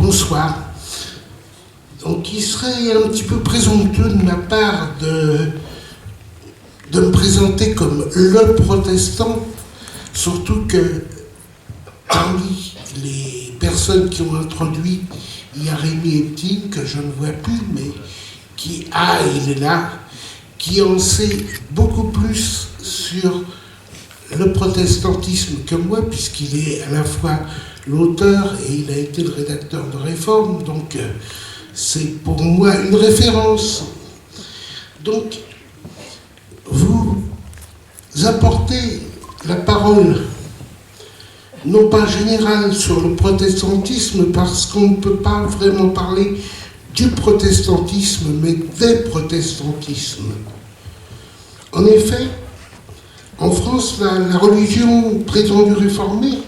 Bonsoir. Donc il serait un petit peu présomptueux de ma part de me présenter comme le protestant, surtout que parmi les personnes qui ont introduit, il y a Rémi Epting, que je ne vois plus, mais qui, il est là, qui en sait beaucoup plus sur le protestantisme que moi, puisqu'il est à la fois l'auteur et il a été le rédacteur de Réforme, donc c'est pour moi une référence. Donc, vous apportez la parole, non pas générale sur le protestantisme, parce qu'on ne peut pas vraiment parler du protestantisme, mais des protestantismes. En effet, en France, la religion prétendue réformée,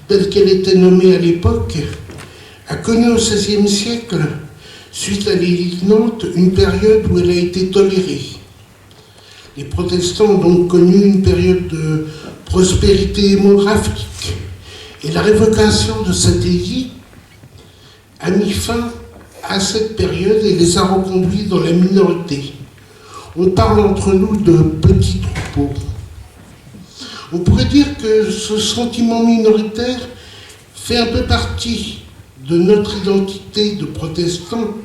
telle qu'elle était nommée à l'époque, a connu au XVIe siècle, suite à l'Édit de Nantes, une période où elle a été tolérée. Les protestants ont donc connu une période de prospérité démographique. Et la révocation de cet édit a mis fin à cette période et les a reconduits dans la minorité. On parle entre nous de petits troupeaux. On pourrait dire que ce sentiment minoritaire fait un peu partie de notre identité de protestants,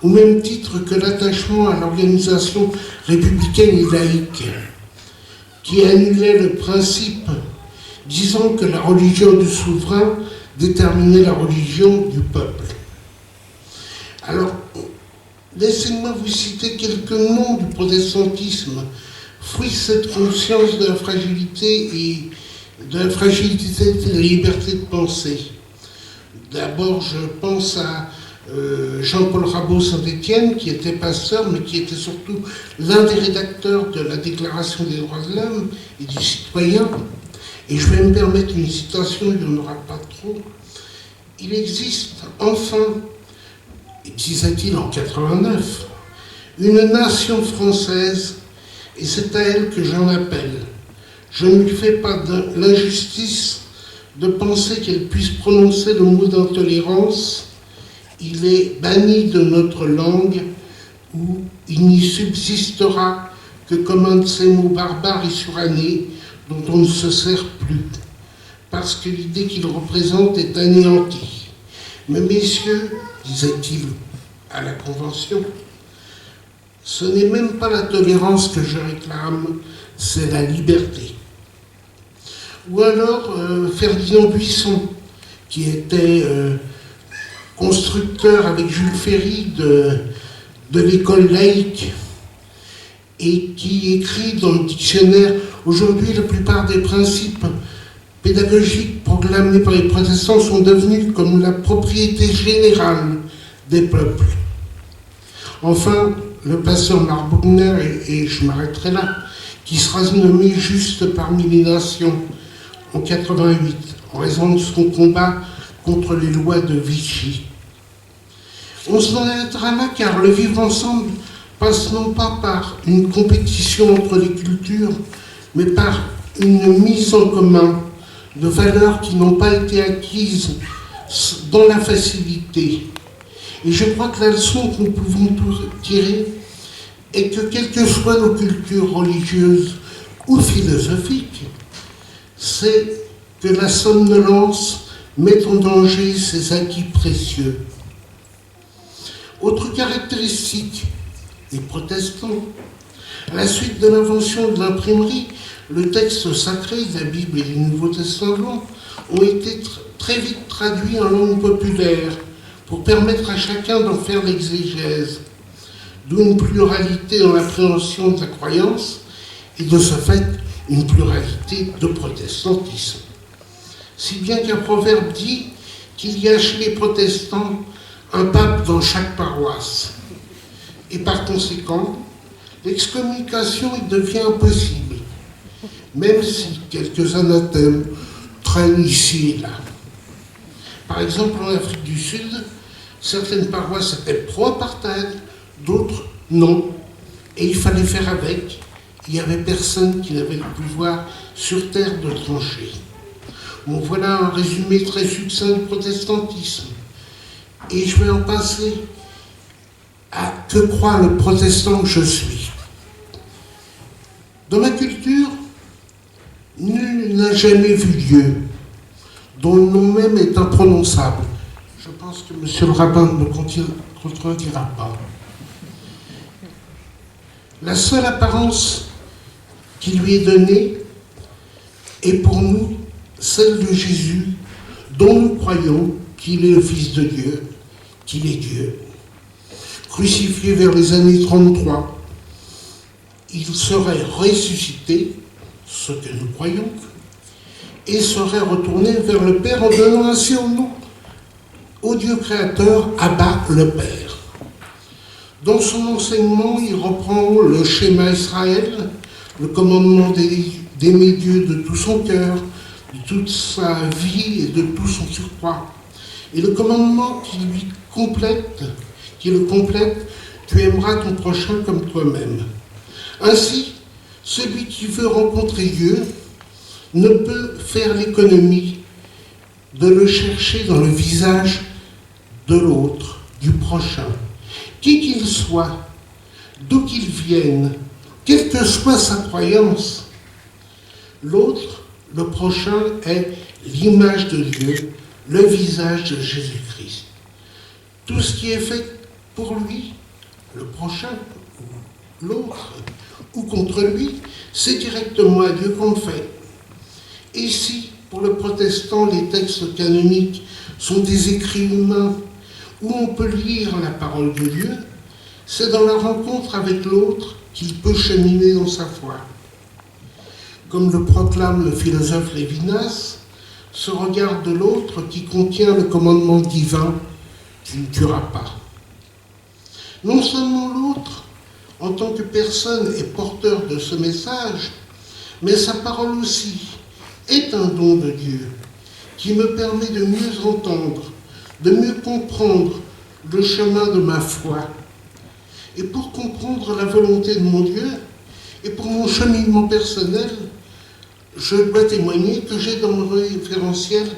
au même titre que l'attachement à l'organisation républicaine et laïque, qui annulait le principe disant que la religion du souverain déterminait la religion du peuple. Alors, laissez-moi vous citer quelques noms du protestantisme, fruit de cette conscience de la fragilité et de la fragilité de la liberté de penser. D'abord, je pense à Jean-Paul Rabot Saint-Étienne, qui était pasteur, mais qui était surtout l'un des rédacteurs de la Déclaration des droits de l'homme et du citoyen. Et je vais me permettre une citation, il n'y en aura pas trop. Il existe enfin, disait-il en 89, une nation française, et c'est à elle que j'en appelle. Je ne lui fais pas l'injustice de penser qu'elle puisse prononcer le mot d'intolérance. Il est banni de notre langue, où il n'y subsistera que comme un de ces mots barbares et surannés dont on ne se sert plus, parce que l'idée qu'il représente est anéantie. Mais messieurs, disait-il à la Convention, ce n'est même pas la tolérance que je réclame, c'est la liberté. Ou alors Ferdinand Buisson, qui était constructeur avec Jules Ferry de l'école laïque, et qui écrit dans le dictionnaire, aujourd'hui la plupart des principes pédagogiques proclamés par les protestants sont devenus comme la propriété générale des peuples. Enfin, le pasteur Marc Bogner, et je m'arrêterai là, qui sera nommé juste parmi les nations en 88, en raison de son combat contre les lois de Vichy. On s'en arrêtera là car le vivre ensemble passe non pas par une compétition entre les cultures, mais par une mise en commun de valeurs qui n'ont pas été acquises dans la facilité. Et je crois que la leçon que nous pouvons tirer est que, quelles que soient nos cultures religieuses ou philosophiques, c'est que la somnolence met en danger ses acquis précieux. Autre caractéristique des protestants, à la suite de l'invention de l'imprimerie, le texte sacré de la Bible et du Nouveau Testament ont été très vite traduits en langue populaire pour permettre à chacun d'en faire l'exégèse, d'où une pluralité dans l'appréhension de la croyance et de ce fait une pluralité de protestantisme. Si bien qu'un proverbe dit qu'il y a chez les protestants un pape dans chaque paroisse. Et par conséquent, l'excommunication devient impossible, même si quelques anathèmes traînent ici et là. Par exemple, en Afrique du Sud, certaines paroisses étaient pro-apartheid, d'autres non, et il fallait faire avec. Il n'y avait personne qui n'avait le pouvoir sur terre de trancher. Bon, voilà un résumé très succinct du protestantisme. et je vais en passer à que croit le protestant que je suis. Dans ma culture, nul n'a jamais vu Dieu, dont le nom même est imprononçable. Je pense que monsieur le rabbin ne me contredira pas. La seule apparence qui lui est donnée est pour nous celle de Jésus, dont nous croyons qu'il est le Fils de Dieu, qu'il est Dieu. Crucifié vers les années 33, il serait ressuscité, ce que nous croyons, et serait retourné vers le Père en donnant ainsi au nom au Dieu créateur, Abba le Père. Dans son enseignement, il reprend le schéma Israël, le commandement d'aimer Dieu de tout son cœur, de toute sa vie et de tout son surcroît. Et le commandement qui le complète, tu aimeras ton prochain comme toi-même. Ainsi, celui qui veut rencontrer Dieu ne peut faire l'économie de le chercher dans le visage de l'autre, du prochain. Qui qu'il soit, d'où qu'il vienne, quelle que soit sa croyance, l'autre, le prochain, est l'image de Dieu, le visage de Jésus-Christ. Tout ce qui est fait pour lui, le prochain, l'autre, ou contre lui, c'est directement à Dieu qu'on le fait. Et si, pour le protestant, les textes canoniques sont des écrits humains où on peut lire la parole de Dieu, c'est dans la rencontre avec l'autre qu'il peut cheminer dans sa foi. Comme le proclame le philosophe Lévinas, ce regard de l'autre qui contient le commandement divin « tu ne tueras pas ». Non seulement l'autre, en tant que personne, est porteur de ce message, mais sa parole aussi est un don de Dieu qui me permet de mieux entendre, de mieux comprendre le chemin de ma foi. Et pour comprendre la volonté de mon Dieu, et pour mon cheminement personnel, je dois témoigner que j'ai dans mon référentiel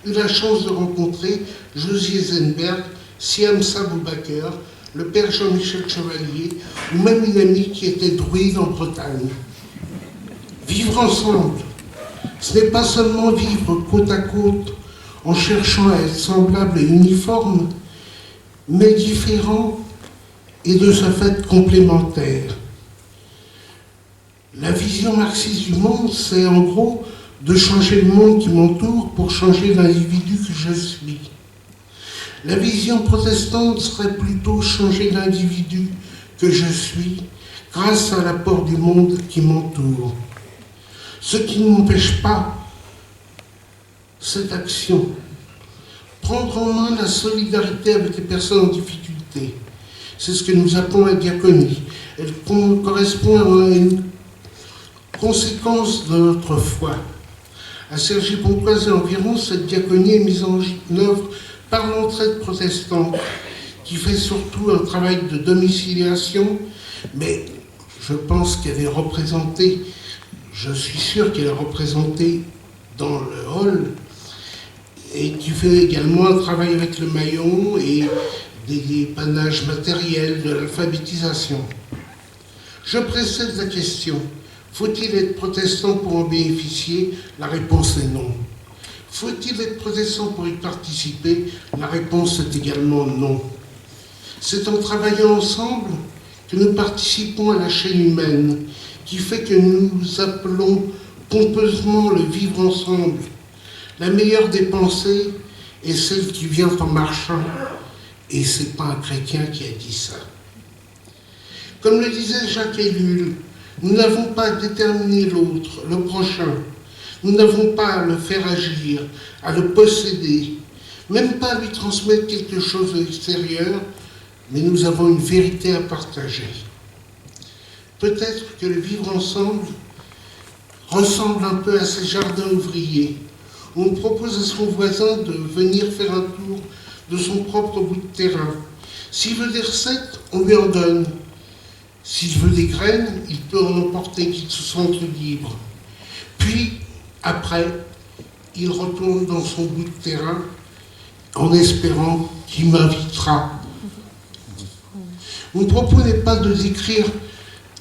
eu la chance de rencontrer Josie Eisenberg, Siam Saboubaker, le père Jean-Michel Chevalier, ou même une amie qui était druide en Bretagne. Vivre ensemble, ce n'est pas seulement vivre côte à côte en cherchant à être semblables et uniformes, mais différents et de ce fait complémentaires. La vision marxiste du monde, c'est en gros de changer le monde qui m'entoure pour changer l'individu que je suis. La vision protestante serait plutôt changer l'individu que je suis grâce à l'apport du monde qui m'entoure. Ce qui ne m'empêche pas cette action. Prendre en main la solidarité avec les personnes en difficulté. C'est ce que nous appelons la diaconie. Elle correspond à une conséquence de notre foi. À Cergy-Pontoise et environ, cette diaconie est mise en œuvre par l'entraide protestante, qui fait surtout un travail de domiciliation, mais je pense qu'elle est représentée, je suis sûr qu'elle est représentée dans le hall, et qui fait également un travail avec le maillon et des dépannages matériels, de l'alphabétisation. Je précède la question. Faut-il être protestant pour en bénéficier? La réponse est non. Faut-il être protestant pour y participer? La réponse est également non. C'est en travaillant ensemble que nous participons à la chaîne humaine, qui fait que nous appelons pompeusement le vivre ensemble. La meilleure des pensées est celle qui vient en marchant, et ce n'est pas un chrétien qui a dit ça. Comme le disait Jacques Ellul, nous n'avons pas à déterminer l'autre, le prochain. Nous n'avons pas à le faire agir, à le posséder, même pas à lui transmettre quelque chose de l'extérieur, mais nous avons une vérité à partager. Peut-être que le vivre ensemble ressemble un peu à ces jardins ouvriers, où on propose à son voisin de venir faire un tour de son propre bout de terrain. S'il veut des recettes, on lui en donne. S'il veut des graines, il peut en emporter, qu'il se sente libre. Puis, après, il retourne dans son bout de terrain en espérant qui m'invitera. Mon propos n'est pas de décrire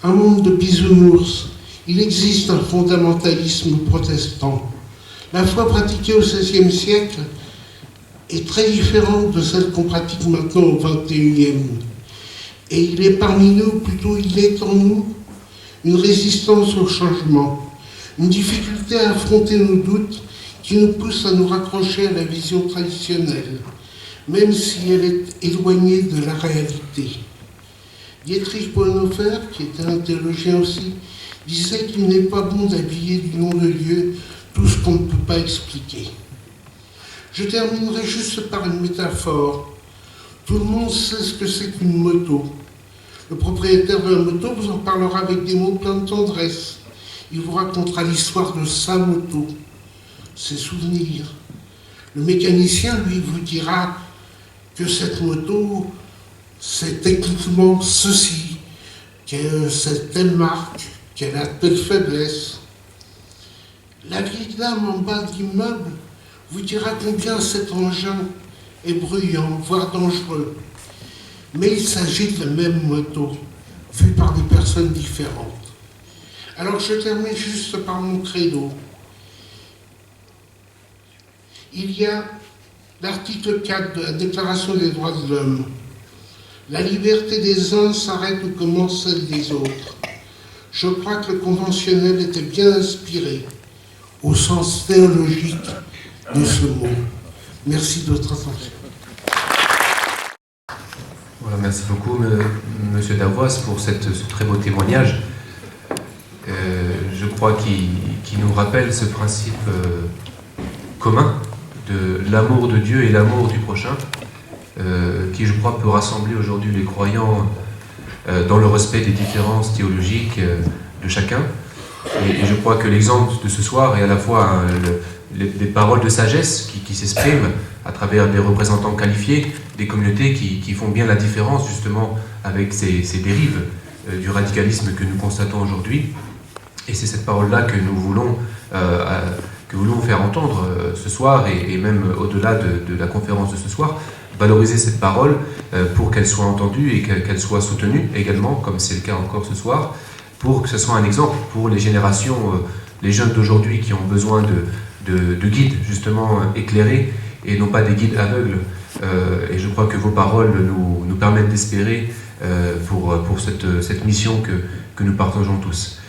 un monde de bisounours. Il existe un fondamentalisme protestant. La foi pratiquée au XVIe siècle est très différente de celle qu'on pratique maintenant au XXIe. Et il est parmi nous, ou plutôt il est en nous, une résistance au changement, une difficulté à affronter nos doutes qui nous pousse à nous raccrocher à la vision traditionnelle, même si elle est éloignée de la réalité. Dietrich Bonhoeffer, qui était un théologien aussi, disait qu'il n'est pas bon d'habiller du nom de Dieu tout ce qu'on ne peut pas expliquer. Je terminerai juste par une métaphore. Tout le monde sait ce que c'est qu'une moto. Le propriétaire de la moto vous en parlera avec des mots pleins de tendresse. Il vous racontera l'histoire de sa moto, ses souvenirs. Le mécanicien, lui, vous dira que cette moto, c'est techniquement ceci, que c'est telle marque, qu'elle a telle faiblesse. La vieille dame en bas de l'immeuble vous dira combien cet engin est bruyant, voire dangereux. Mais il s'agit de la même moto, vue par des personnes différentes. Alors je termine juste par mon credo. Il y a l'article 4 de la Déclaration des droits de l'homme. La liberté des uns s'arrête où commence celle des autres. Je crois que le conventionnel était bien inspiré au sens théologique de ce mot. Merci de votre attention. Voilà, merci beaucoup, Monsieur Davoise, pour ce très beau témoignage. Je crois qu'il nous rappelle ce principe commun de l'amour de Dieu et l'amour du prochain, qui, je crois, peut rassembler aujourd'hui les croyants dans le respect des différences théologiques de chacun. Et je crois que l'exemple de ce soir est à la fois des paroles de sagesse qui s'expriment à travers des représentants qualifiés, des communautés qui font bien la différence justement avec ces dérives du radicalisme que nous constatons aujourd'hui. Et c'est cette parole-là que nous voulons faire entendre ce soir et même au-delà de la conférence de ce soir, valoriser cette parole pour qu'elle soit entendue et qu'elle soit soutenue également, comme c'est le cas encore ce soir, pour que ce soit un exemple pour les générations, les jeunes d'aujourd'hui qui ont besoin de guides justement éclairés et non pas des guides aveugles. Et je crois que vos paroles nous permettent d'espérer pour cette mission que nous partageons tous.